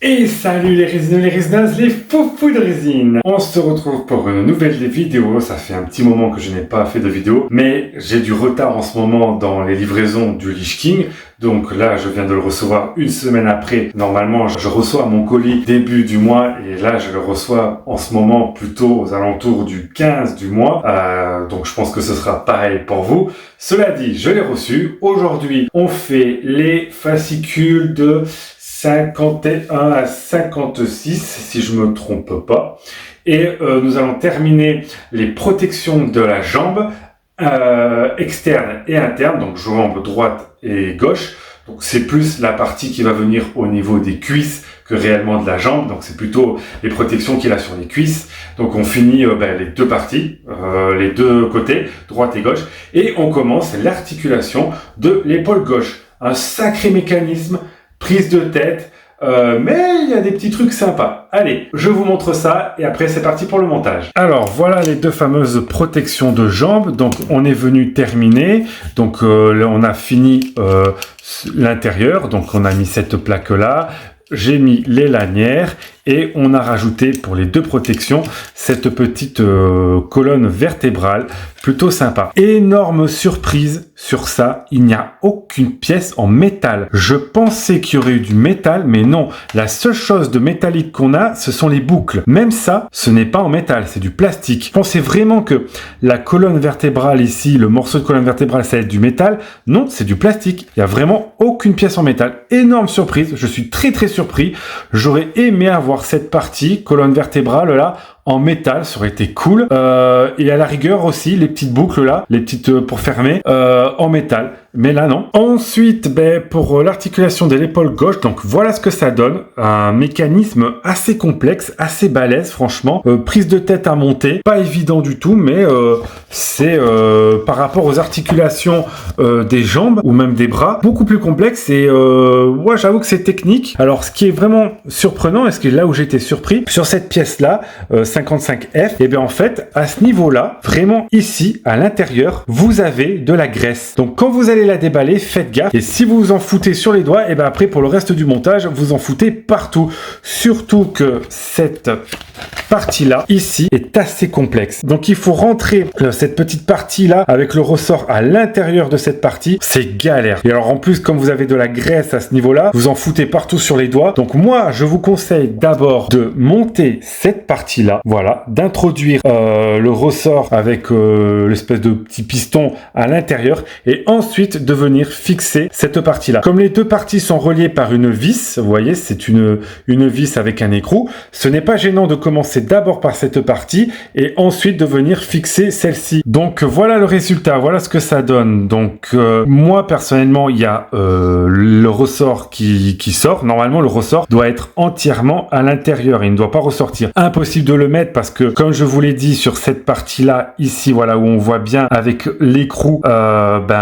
Et salut les résineux, les résineuses, les foufous de résine. On se retrouve pour une nouvelle vidéo. Ça fait un petit moment que je n'ai pas fait de vidéo, mais j'ai du retard en ce moment dans les livraisons du Lich King. Donc là, je viens de le recevoir une semaine après. Normalement, je reçois mon colis début du mois et là, je le reçois en ce moment plutôt aux alentours du 15 du mois. Donc je pense que ce sera pareil pour vous. Cela dit, je l'ai reçu. Aujourd'hui, on fait les fascicules de 51 à 56, si je me trompe pas. Et nous allons terminer les protections de la jambe externe et interne, donc jambe droite et gauche. Donc c'est plus la partie qui va venir au niveau des cuisses que réellement de la jambe. Donc c'est plutôt les protections qu'il a sur les cuisses. Donc on finit les deux parties, les deux côtés, droite et gauche. Et on commence l'articulation de l'épaule gauche. Un sacré mécanisme. Prise de tête, mais il y a des petits trucs sympas. Allez, je vous montre ça et après c'est parti pour le montage. Alors voilà les deux fameuses protections de jambes. Donc on est venu terminer. Donc là on a fini l'intérieur. Donc on a mis cette plaque là. J'ai mis les lanières et on a rajouté pour les deux protections cette petite colonne vertébrale plutôt sympa. Énorme surprise sur ça, il n'y a aucune pièce en métal. Je pensais qu'il y aurait eu du métal, mais non. La seule chose de métallique qu'on a, ce sont les boucles. Même ça, ce n'est pas en métal, c'est du plastique. Je pensais vraiment que la colonne vertébrale ici, le morceau de colonne vertébrale, ça va être du métal. Non, c'est du plastique. Il n'y a vraiment aucune pièce en métal. Énorme surprise, je suis très surpris. J'aurais aimé avoir cette partie, colonne vertébrale là, en métal, ça aurait été cool. Et à la rigueur aussi, les petites boucles là, les petites pour fermer, en métal. Mais là, non. Ensuite, pour l'articulation de l'épaule gauche, donc voilà ce que ça donne. Un mécanisme assez complexe, assez balèze, franchement. Prise de tête à monter, pas évident du tout, mais c'est par rapport aux articulations des jambes ou même des bras, beaucoup plus complexe. Et ouais, j'avoue que c'est technique. Alors, ce qui est vraiment surprenant, et ce qui est là où j'étais surpris, sur cette pièce-là, 55F, et bien en fait, à ce niveau-là, vraiment ici, à l'intérieur, vous avez de la graisse. Donc, quand vous allez la déballer, faites gaffe. Et si vous vous en foutez sur les doigts, et bien après, pour le reste du montage, vous en foutez partout. Surtout que cette partie-là, ici, est assez complexe. Donc, il faut rentrer cette petite partie-là avec le ressort à l'intérieur de cette partie. C'est galère. Et alors, en plus, comme vous avez de la graisse à ce niveau-là, vous en foutez partout sur les doigts. Donc, moi, je vous conseille d'abord de monter cette partie-là. Voilà. D'introduire le ressort avec l'espèce de petit piston à l'intérieur. Et ensuite, de venir fixer cette partie-là. Comme les deux parties sont reliées par une vis, vous voyez, c'est une vis avec un écrou. Ce n'est pas gênant de commencer d'abord par cette partie et ensuite de venir fixer celle-ci. Donc voilà le résultat, voilà ce que ça donne. Donc moi personnellement, il y a le ressort qui sort. Normalement, le ressort doit être entièrement à l'intérieur. Il ne doit pas ressortir. Impossible de le mettre parce que, comme je vous l'ai dit, sur cette partie-là, ici, voilà, où on voit bien avec l'écrou,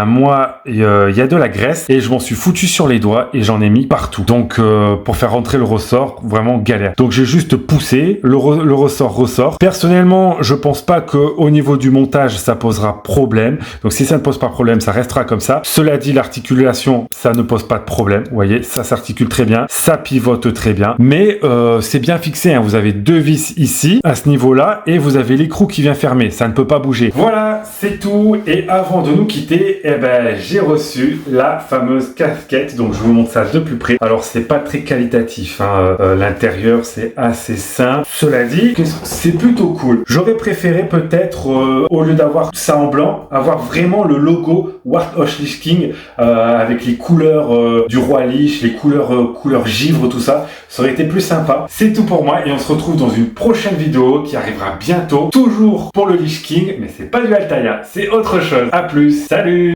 moi, il y a de la graisse et je m'en suis foutu sur les doigts et j'en ai mis partout. Donc pour faire rentrer le ressort, vraiment galère. Donc j'ai juste poussé, le ressort ressort. Personnellement, je pense pas que au niveau du montage ça posera problème. Donc si ça ne pose pas problème, ça restera comme ça. Cela dit, l'articulation, ça ne pose pas de problème. Vous voyez, ça s'articule très bien, ça pivote très bien. Mais c'est bien fixé, hein. Vous avez deux vis ici à ce niveau-là et vous avez l'écrou qui vient fermer. Ça ne peut pas bouger. Voilà, c'est tout. Et avant de nous quitter, j'ai reçu la fameuse casquette, donc je vous montre ça de plus près. Alors c'est pas très qualitatif, hein. L'intérieur c'est assez simple. Cela dit, c'est plutôt cool. J'aurais préféré peut-être, au lieu d'avoir ça en blanc, avoir vraiment le logo Warthog Lich King avec les couleurs du roi Lich, les couleurs givre, tout ça. Ça aurait été plus sympa. C'est tout pour moi et on se retrouve dans une prochaine vidéo qui arrivera bientôt. Toujours pour le Lich King, mais c'est pas du Altaïa, c'est autre chose. A plus, salut!